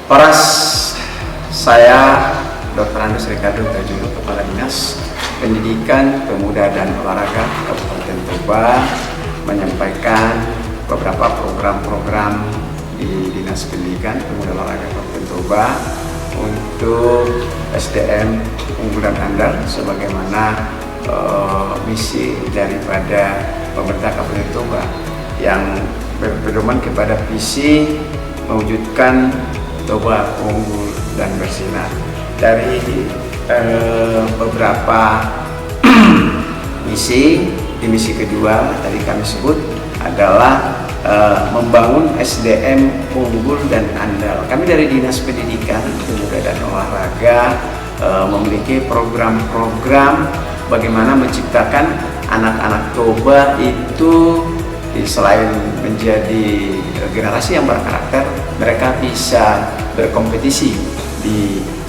Horas, saya Dr. Andes Ricardo Tajudin, Kepala Dinas Pendidikan, Pemuda dan Olahraga Kabupaten Toba, menyampaikan beberapa program-program di Dinas Pendidikan, Pemuda dan Olahraga Kabupaten Toba untuk SDM unggul dan andal, sebagaimana misi daripada pemerintah Kabupaten Toba yang berpedoman kepada visi mewujudkan Toba unggul dan bersinar. Dari beberapa misi, di misi kedua tadi kami sebut adalah membangun SDM unggul dan andal. Kami dari Dinas Pendidikan, Pemuda dan Olahraga memiliki program-program bagaimana menciptakan anak-anak Toba itu selain menjadi generasi yang berkarakter, mereka bisa berkompetisi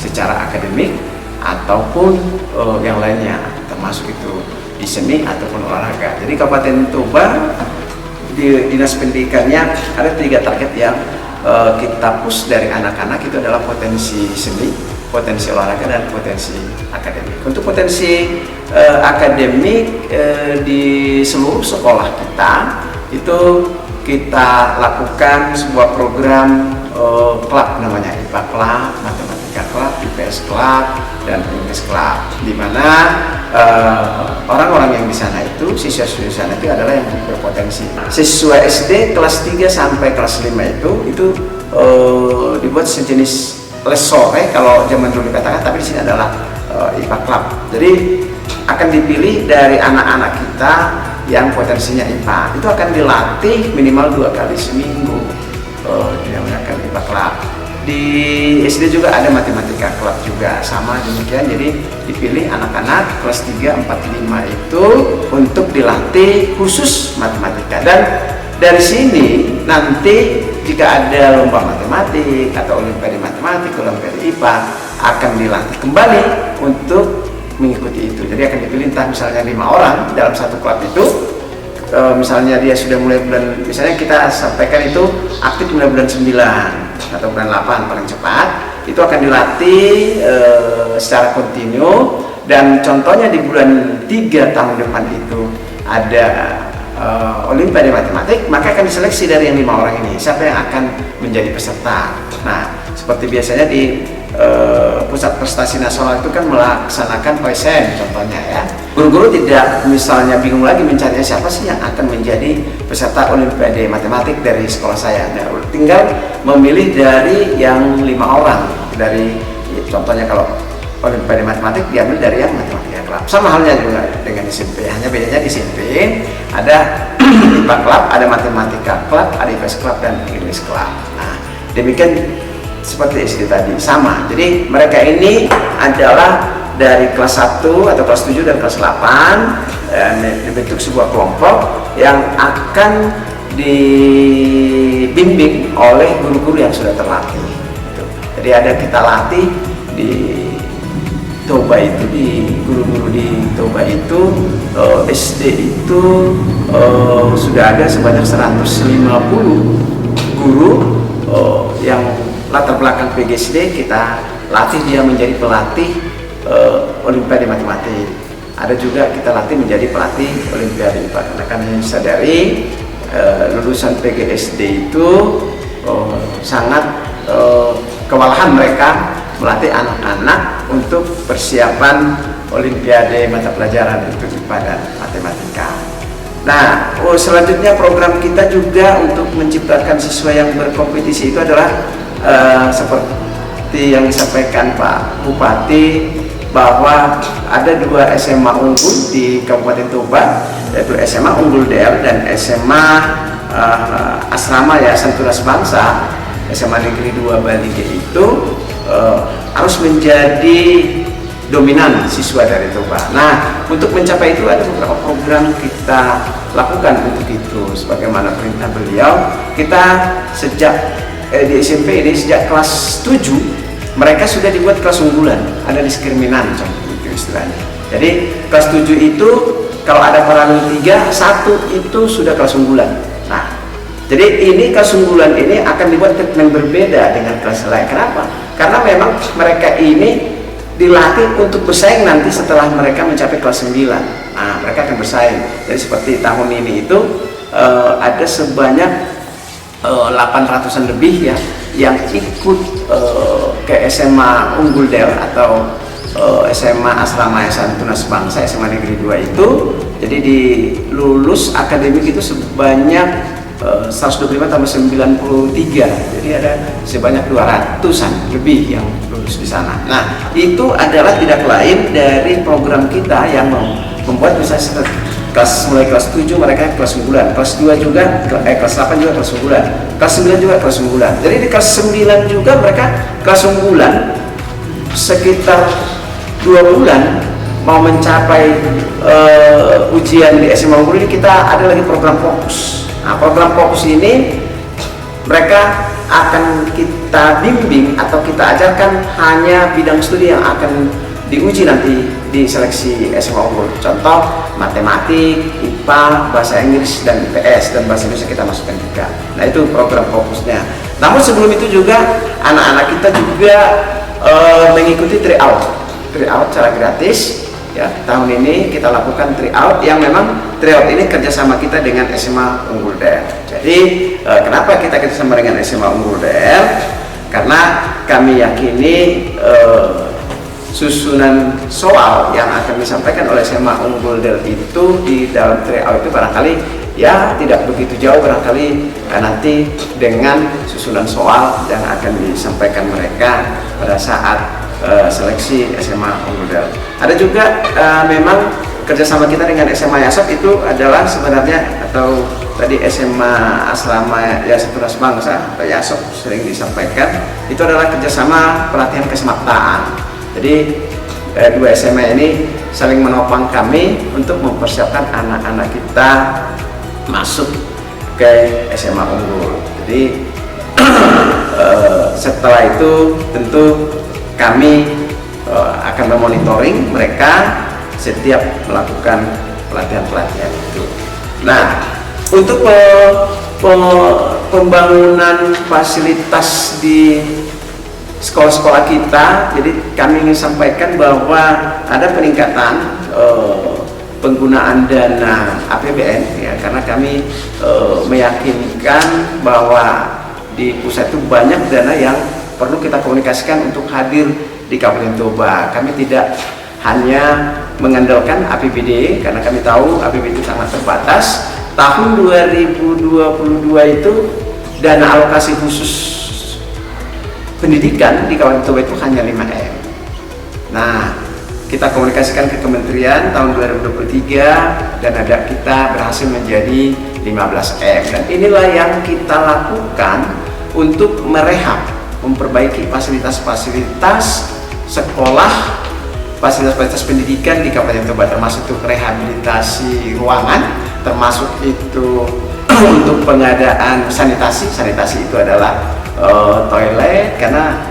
secara akademik ataupun yang lainnya, termasuk itu di seni ataupun olahraga. Jadi Kabupaten Toba di Dinas Pendidikannya ada 3 target yang kita push dari anak-anak, itu adalah potensi seni, potensi olahraga, dan potensi akademik. Untuk potensi akademik di seluruh sekolah kita itu kita lakukan sebuah program klub, namanya IPA Club, Matematika Club, IPS Club, dan English Club, di mana orang-orang yang di sana itu, siswa-siswa di sana itu adalah yang berpotensi. Siswa SD kelas 3 sampai kelas 5 itu dibuat sejenis les sore kalau zaman dulu dikatakan, tapi di sini adalah IPA Club. Jadi akan dipilih dari anak-anak kita yang potensinya IPA, itu akan dilatih minimal 2 kali seminggu, dinamakan IPA Club. Di SD juga ada Matematika Club juga, sama demikian. Jadi dipilih anak-anak kelas 3, 4, 5 itu untuk dilatih khusus matematika, dan dari sini nanti jika ada lomba matematik atau olimpiade matematik, olimpiade IPA, akan dilatih kembali untuk mengikuti itu. Jadi akan dipilih entah misalnya 5 orang dalam satu klub itu, misalnya dia sudah mulai bulan, misalnya kita sampaikan itu aktif mulai bulan 9 atau bulan 8 paling cepat, itu akan dilatih secara kontinu. Dan contohnya di bulan 3 tahun depan itu ada olimpiade matematik, maka akan diseleksi dari yang 5 orang ini siapa yang akan menjadi peserta. Nah, seperti biasanya di Pusat Prestasi Nasional itu kan melaksanakan PSN contohnya ya. Guru-guru tidak misalnya bingung lagi mencari siapa sih yang akan menjadi peserta olimpiade matematik dari sekolah saya. Nah, tinggal memilih dari yang 5 orang. Dari contohnya kalau olimpiade matematik diambil dari yang Matematika Club. Sama halnya juga dengan SMP, hanya bedanya di SMP ada IPA Club, ada Matematika Club, ada IPS Club, dan English Club. Nah, demikian seperti SD tadi, sama. Jadi mereka ini adalah dari kelas 1 atau kelas 7 dan kelas 8 dibentuk sebuah kelompok yang akan dibimbing oleh guru-guru yang sudah terlatih. Jadi ada kita latih di Toba itu, di guru-guru di Toba itu, SD itu sudah ada sebanyak 150 guru yang latar belakang PGSD, kita latih dia menjadi pelatih olimpiade matematik. Ada juga kita latih menjadi pelatih olimpiade IPA, karena kami sadari lulusan PGSD itu sangat kewalahan mereka melatih anak-anak untuk persiapan olimpiade mata pelajaran itu IPA dan matematika. Nah, selanjutnya program kita juga untuk menciptakan siswa yang berkompetisi itu adalah seperti yang disampaikan Pak Bupati, bahwa ada 2 SMA unggul di Kabupaten Toba, yaitu SMA Unggul DL dan SMA Asrama Yayasan Tunas Bangsa, SMA Negeri 2 Bali itu harus menjadi dominan siswa dari Toba. Nah, untuk mencapai itu ada beberapa program kita lakukan untuk itu. Sebagaimana perintah beliau, kita sejak di SMP ini sejak kelas 7 mereka sudah dibuat kelas unggulan, ada diskriminan itu istilahnya. Jadi kelas 7 itu kalau ada paralel 3, 1 itu sudah kelas unggulan. Nah, Jadi ini kelas unggulan ini akan dibuat treatment berbeda dengan kelas lain. Kenapa? Karena memang mereka ini dilatih untuk bersaing nanti setelah mereka mencapai kelas 9. Nah, mereka akan bersaing. Jadi seperti tahun ini itu ada sebanyak 800-an lebih ya yang ikut ke SMA Unggul Del atau SMA Asrama Yayasan Tunas Bangsa SMA Negeri 2 itu. Jadi di lulus akademik itu sebanyak 125 tambah 93, jadi ada sebanyak 200-an lebih yang lulus di sana. Nah, itu adalah tidak lain dari program kita yang membuat misalnya mulai kelas 7 mereka kelas unggulan, kelas 2 juga, kelas 8 juga kelas unggulan, kelas 9 juga kelas unggulan. Jadi di kelas 9 juga mereka kelas unggulan sekitar 2 bulan mau mencapai ujian di SMA Unggul ini. Kita ada lagi program fokus. Nah, program fokus ini mereka akan kita bimbing atau kita ajarkan hanya bidang studi yang akan diuji nanti di seleksi SMA Unggul. Contoh matematik, IPA, bahasa Inggris dan IPS, dan bahasa Indonesia kita masukkan juga. Nah, itu program fokusnya. Namun sebelum itu juga anak-anak kita juga mengikuti tryout secara gratis. Ya, tahun ini kita lakukan tryout yang memang tryout ini kerjasama kita dengan SMA Unggul Del. Jadi kenapa kita kerjasama dengan SMA Unggul Del? Karena kami yakini susunan soal yang akan disampaikan oleh SMA Unggul Del itu di dalam tryout itu barangkali ya tidak begitu jauh barangkali nanti dengan susunan soal yang akan disampaikan mereka pada saat seleksi SMA Unggul Del. Ada juga memang kerjasama kita dengan SMA Yasop itu adalah sebenarnya, atau tadi SMA Asrama Yayasan Tunas Bangsa atau Yasop sering disampaikan, itu adalah kerjasama pelatihan kesemaptaan. Jadi dua SMA ini saling menopang kami untuk mempersiapkan anak-anak kita masuk ke SMA Unggul. Jadi setelah itu tentu kami akan memonitoring mereka setiap melakukan pelatihan-pelatihan itu. Nah, untuk pembangunan fasilitas di sekolah-sekolah kita, jadi kami ingin sampaikan bahwa ada peningkatan penggunaan dana APBN ya, karena kami meyakinkan bahwa di pusat itu banyak dana yang perlu kita komunikasikan untuk hadir di Kabupaten Toba. Kami tidak hanya mengandalkan APBD karena kami tahu APBD itu sangat terbatas. Tahun 2022 itu dana alokasi khusus pendidikan di Kabupaten Toba itu hanya 5M. Nah, kita komunikasikan ke kementerian tahun 2023 dan ada kita berhasil menjadi 15M, dan inilah yang kita lakukan untuk memperbaiki fasilitas-fasilitas sekolah, fasilitas-fasilitas pendidikan di Kabupaten Toba, termasuk untuk rehabilitasi ruangan, termasuk itu untuk pengadaan sanitasi itu adalah toilet, karena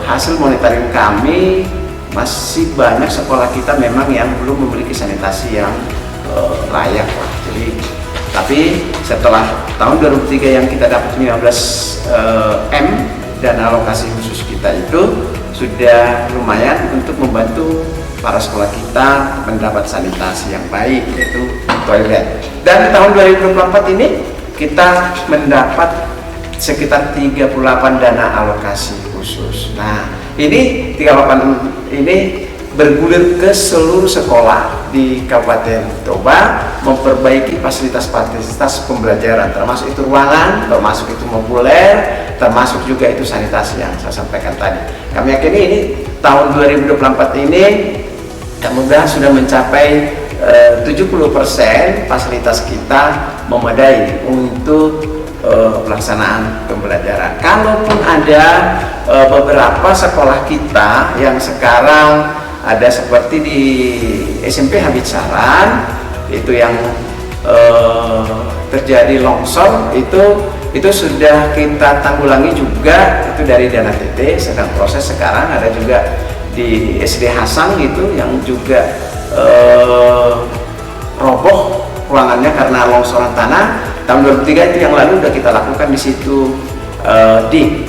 hasil monitoring kami masih banyak sekolah kita memang yang belum memiliki sanitasi yang layak lah. Jadi tapi setelah tahun 2003 yang kita dapat 15M dan alokasi khusus kita itu sudah lumayan untuk membantu para sekolah kita mendapat sanitasi yang baik, yaitu toilet. Dan tahun 2024 ini kita mendapat sekitar 38 dana alokasi khusus. Nah, ini 38 ini bergulir ke seluruh sekolah di Kabupaten Toba, memperbaiki fasilitas-fasilitas pembelajaran, termasuk itu ruangan, termasuk itu moduler, termasuk juga itu sanitasi yang saya sampaikan tadi. Kami yakin ini tahun 2024 ini mudah-mudahan sudah mencapai 70% fasilitas kita memadai untuk pelaksanaan pembelajaran. Kalaupun ada beberapa sekolah kita yang sekarang ada seperti di SMP Habib Saran itu yang terjadi longsor, itu sudah kita tanggulangi juga, itu dari dana TT sedang proses sekarang. Ada juga di SD Hasan gitu yang juga roboh ruangannya karena longsoran tanah. tahun 2003 itu yang lalu udah kita lakukan di situ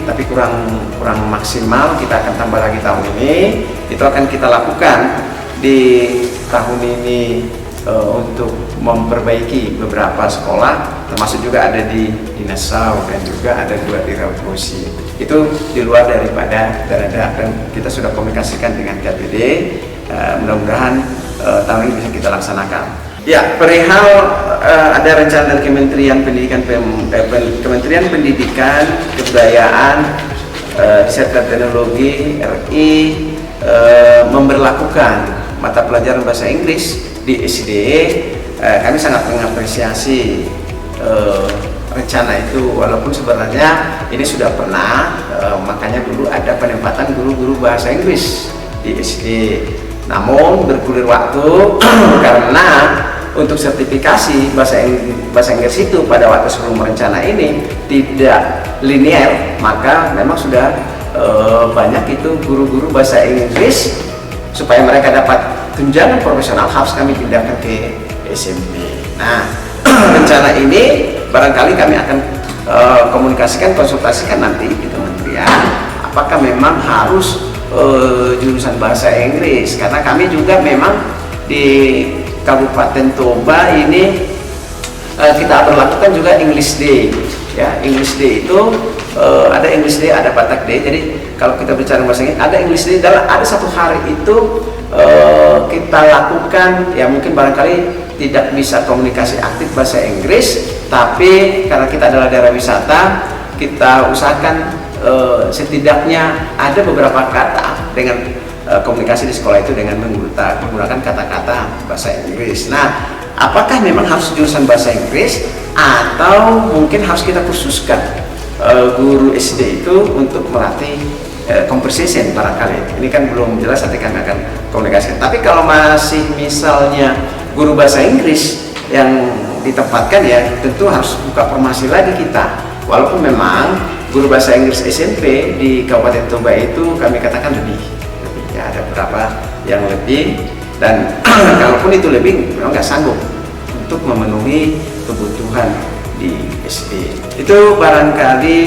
tapi kurang maksimal. Kita akan tambah lagi tahun ini. Itu akan kita lakukan di tahun ini untuk memperbaiki beberapa sekolah, termasuk juga ada di Nassau dan juga ada 2 di Revolusi. Itu di luar daripada daerah, dan kita sudah komunikasikan dengan KPD. Mudah-mudahan tahun ini bisa kita laksanakan. Ya, perihal ada rencana dari Kementerian Pendidikan, Kementerian Pendidikan, Kebudayaan, Riset dan Teknologi RI memberlakukan mata pelajaran bahasa Inggris di SD. Kami sangat mengapresiasi rencana itu, walaupun sebenarnya ini sudah pernah, makanya dulu ada penempatan guru-guru bahasa Inggris di SD. Namun bergulir waktu karena untuk sertifikasi bahasa Inggris itu pada waktu sebelum rencana ini tidak linear, maka memang sudah banyak itu guru-guru bahasa Inggris. Supaya mereka dapat tunjangan profesional harus kami pindahkan ke SMP. Nah, rencana ini barangkali kami akan konsultasikan nanti di kementerian apakah memang harus jurusan bahasa Inggris, karena kami juga memang di Kabupaten Toba ini kita berlakukan juga English Day. Ya, English Day itu ada English Day, ada Batak Day. Jadi kalau kita bicara bahasa Inggris, ada English Day, ada satu hari itu kita lakukan, ya mungkin barangkali tidak bisa komunikasi aktif bahasa Inggris, tapi karena kita adalah daerah wisata, kita usahakan setidaknya ada beberapa kata dengan komunikasi di sekolah itu dengan menggunakan kata-kata bahasa Inggris. Nah, apakah memang harus jurusan bahasa Inggris atau mungkin harus kita khususkan guru SD itu untuk melatih conversation barangkali? Ini kan belum jelas, nanti kami akan komunikasikan. Tapi kalau masih misalnya guru bahasa Inggris yang ditempatkan, ya tentu harus buka formasi lagi kita. Walaupun memang guru bahasa Inggris SMP di Kabupaten Toba itu kami katakan lebih ya, ada beberapa yang lebih, dan kalaupun itu lebih memang nggak sanggup untuk memenuhi kebutuhan di SD. Itu barangkali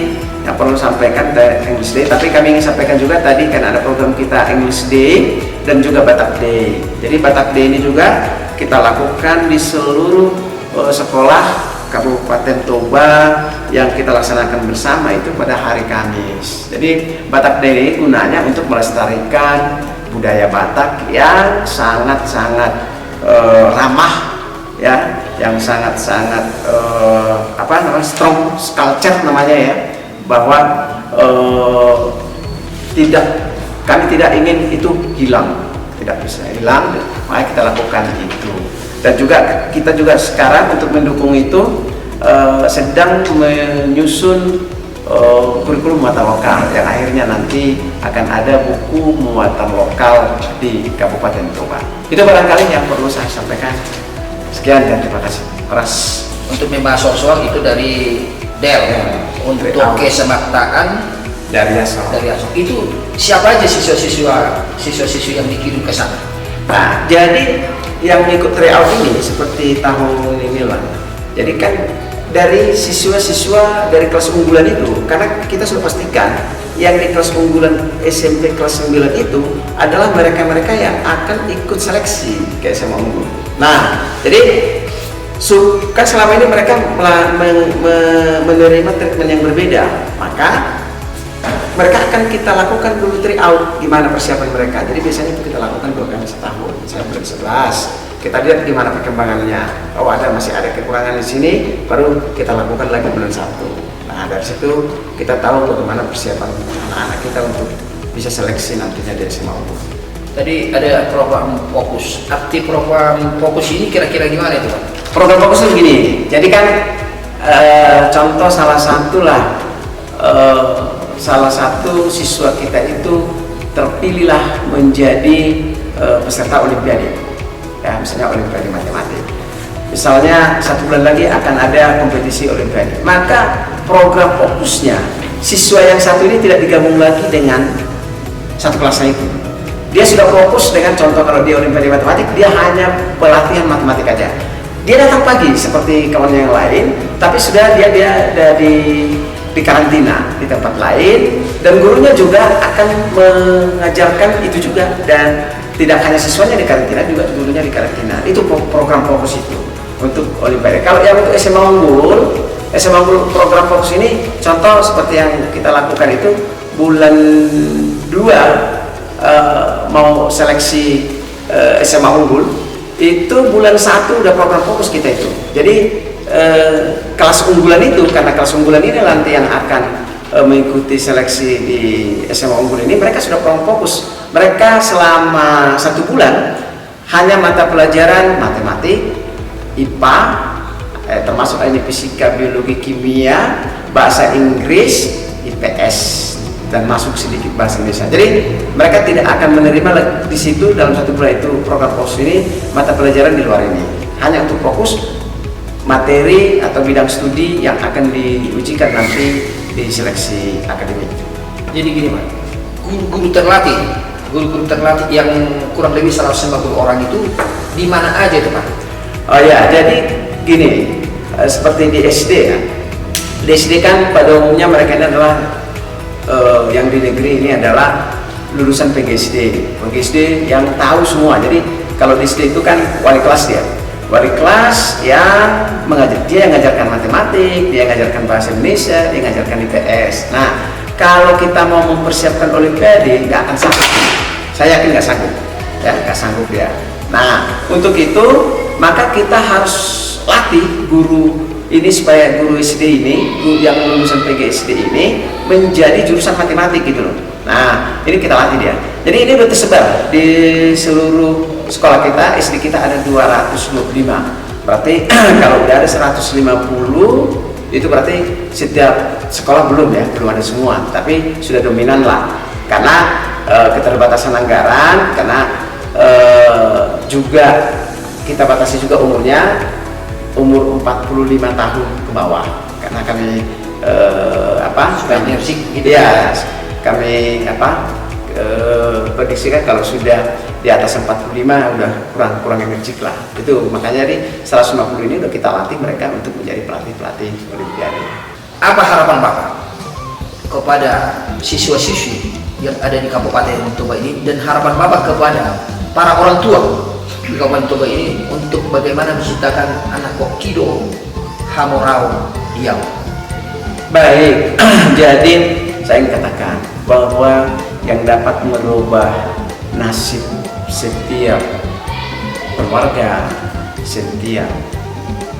yang perlu sampaikan dari English Day. Tapi kami ingin sampaikan juga tadi kan ada program kita English Day dan juga Batak Day. Jadi Batak Day ini juga kita lakukan di seluruh sekolah Kabupaten Toba yang kita laksanakan bersama itu pada hari Kamis. Jadi Batak Day ini gunanya untuk melestarikan budaya Batak yang sangat-sangat ramah, ya, yang sangat-sangat strong culture namanya, ya, bahwa kami tidak ingin itu hilang, tidak bisa hilang, makanya kita lakukan itu. Dan juga kita juga sekarang untuk mendukung itu sedang menyusun kurikulum muatan lokal yang akhirnya nanti akan ada buku muatan lokal di Kabupaten Toba. Itu barangkali yang perlu saya sampaikan. Sekian dan terima kasih. Ras. Untuk membahas soal itu dari Del, ya, untuk kesemaptaan dari Asok. Itu siapa aja siswa-siswi yang dikirim ke sana? Nah, jadi yang ikut tryout ini seperti tahun ini lah. Jadi kan dari siswa-siswa dari kelas unggulan itu, karena kita sudah pastikan yang di kelas unggulan SMP kelas 9 itu adalah mereka-mereka yang akan ikut seleksi ke SMA unggul. Nah, jadi kan selama ini mereka menerima treatment yang berbeda, maka mereka akan kita lakukan dulu tryout, gimana persiapan mereka. Jadi biasanya itu kita lakukan 2 kali setahun, saya bulan 11. Kita lihat gimana perkembangannya. Oh, masih ada kekurangan di sini, baru kita lakukan lagi bulan 1. Nah, dari situ kita tahu bagaimana persiapan anak-anak kita untuk bisa seleksi nantinya di SMA unggul. Tadi ada program fokus. Arti program fokus ini kira-kira gimana itu, Pak? Program fokus itu gini. Jadi kan contoh salah satu siswa kita itu terpilihlah menjadi peserta Olimpiade. Ya, misalnya Olimpiade Matematik. Misalnya 1 bulan lagi akan ada kompetisi Olimpiade. Maka program fokusnya siswa yang satu ini tidak digabung lagi dengan satu kelasnya itu. Dia sudah fokus dengan contoh kalau dia Olimpiade Matematik, dia hanya pelatihan matematik aja. dia datang pagi seperti kawan yang lain, tapi sudah dia di karantina di tempat lain, dan gurunya juga akan mengajarkan itu juga, dan tidak hanya siswanya di karantina, juga gurunya di karantina. Itu program fokus itu untuk Olimpiade. Kalau yang untuk SMA Unggul program fokus ini contoh seperti yang kita lakukan itu bulan 2 mau seleksi SMA Unggul, itu bulan 1 udah program fokus kita itu. Jadi kelas unggulan itu, karena kelas unggulan ini nanti yang akan mengikuti seleksi di SMA Unggul ini, mereka sudah program fokus. Mereka selama 1 bulan hanya mata pelajaran matematik, IPA, termasuk ini fisika, biologi, kimia, bahasa Inggris, IPS, dan masuk sedikit bahasa Indonesia. Jadi mereka tidak akan menerima di situ dalam 1 bulan itu program fokus ini mata pelajaran di luar ini, hanya untuk fokus materi atau bidang studi yang akan diujikan nanti di seleksi akademik. Jadi gini Pak, guru-guru terlatih yang kurang lebih 150 orang itu di mana aja itu Pak? Oh ya, jadi gini, seperti di SD ya. Di SD kan pada umumnya mereka ini adalah yang di negeri ini adalah lulusan PGSD yang tahu semua. Jadi kalau di SD itu kan wali kelas yang mengajar, dia yang mengajarkan matematik, dia yang mengajarkan bahasa Indonesia, dia yang mengajarkan IPS. Nah, kalau kita mau mempersiapkan Olimpiade nggak akan sanggup. Saya yakin nggak sanggup ya. Nah, untuk itu maka kita harus latih guru ini supaya guru SD ini, guru yang lulusan PGSD ini menjadi jurusan matematik gitu loh. Nah, ini kita latih dia. Jadi ini udah tersebar di seluruh sekolah kita. SD kita ada 225. Berarti kalau udah ada 150 itu berarti setiap sekolah belum ada semua, tapi sudah dominan lah. Karena keterbatasan anggaran, karena juga kita batasi juga umurnya, umur 45 tahun ke bawah, karena kami sudah energi gitu ya, kami prediksikan kalau sudah di atas 45 udah kurang energik lah. Itu makanya di 150 ini udah kita latih mereka untuk menjadi pelatih Olimpiade. Apa harapan Bapak kepada siswa-siswi yang ada di Kabupaten Toba ini, dan harapan Bapak kepada para orang tua di Kabupaten Toba ini untuk bagaimana menciptakan anak Kokido Hamorau Diau? Baik, jadi saya ingin katakan bahwa yang dapat merubah nasib setiap keluarga, setiap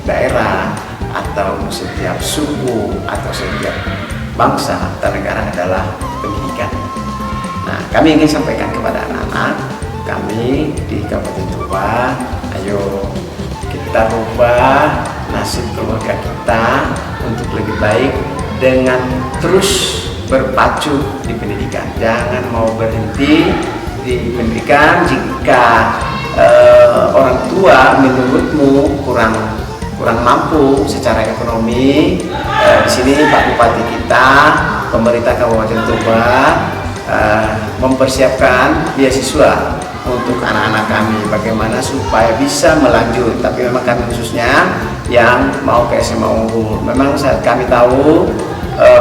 daerah, atau setiap suku, atau setiap bangsa atau negara adalah pendidikan. Nah, kami ingin sampaikan kepada anak-anak kami di Kabupaten Toba, ayo kita rubah nasib keluarga kita untuk lebih baik dengan terus berpacu di pendidikan. Jangan mau berhenti di pendidikan jika orang tua menurutmu kurang mampu secara ekonomi. Di sini Pak Bupati kita, pemerintah Kabupaten Toba mempersiapkan beasiswa untuk anak-anak kami, bagaimana supaya bisa melanjut. Tapi memang kami khususnya yang mau ke SMA Unggul, memang saat kami tahu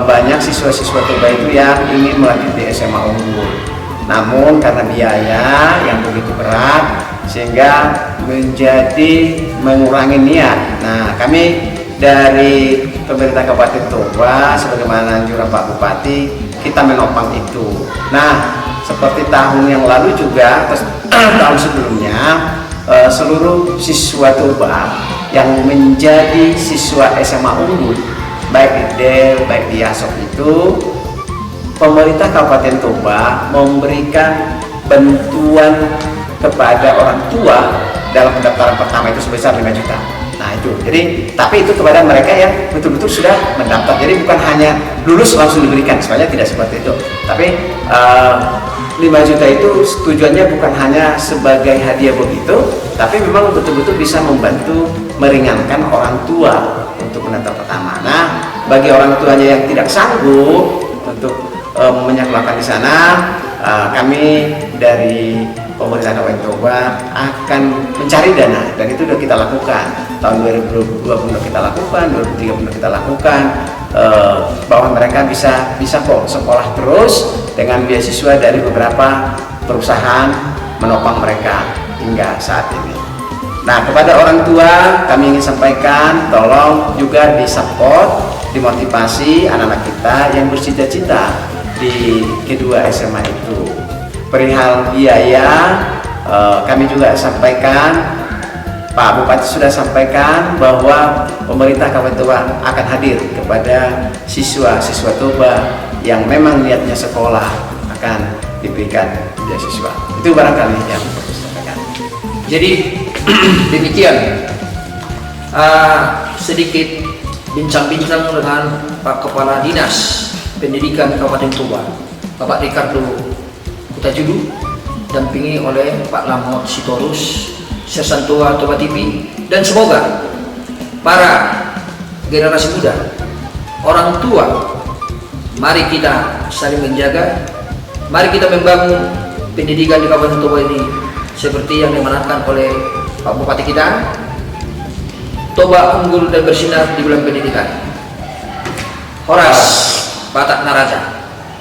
banyak siswa-siswa Toba itu yang ingin melanjut di SMA Unggul, namun karena biaya yang begitu berat sehingga mengurangi niat. Nah, kami dari pemerintah Kabupaten Toba sebagaimana anjuran Pak Bupati, kita menopang itu. Nah, seperti tahun yang lalu juga, tahun sebelumnya, seluruh siswa Toba yang menjadi siswa SMA Unggul, baik di DEL, baik di YASOK itu, pemerintah Kabupaten Toba memberikan bantuan kepada orang tua dalam pendaftaran pertama itu sebesar 5 juta. Nah itu, jadi tapi itu kepada mereka yang betul-betul sudah mendaftar. Jadi bukan hanya lulus langsung diberikan, sebenarnya tidak seperti itu. Tapi 5 juta itu tujuannya bukan hanya sebagai hadiah begitu, tapi memang betul-betul bisa membantu meringankan orang tua untuk pendaftar pertama. Nah, bagi orang tuanya yang tidak sanggup untuk menyekolahkan di sana, kami dari pemerintah Kabupaten Toba akan mencari dana, dan itu sudah kita lakukan tahun 2020 kita lakukan, 2030 kita lakukan, bahwa mereka bisa kok sekolah terus dengan beasiswa dari beberapa perusahaan menopang mereka hingga saat ini. Nah, kepada orang tua kami ingin sampaikan, tolong juga disupport, dimotivasi anak-anak kita yang bercita-cita di kedua SMA itu. Perihal biaya, kami juga sampaikan, Pak Bupati sudah sampaikan bahwa pemerintah Kabupaten Toba akan hadir kepada siswa-siswa Toba yang memang niatnya sekolah, akan diberikan beasiswa. Itu barangkali yang perlu saya sampaikan. Jadi demikian sedikit bincang-bincang dengan Pak Kepala Dinas Pendidikan Kabupaten Toba, Bapak Ricardo Kutajudu, dampingi oleh Pak Lamot Sitorus, Sersantua Toba TV, dan semoga para generasi muda, orang tua, mari kita saling menjaga, mari kita membangun pendidikan di Kabupaten Toba ini seperti yang dimanatkan oleh Pak Bupati kita. Toba unggul dan bersinar di bulan pendidikan. Horas Batak Naraja.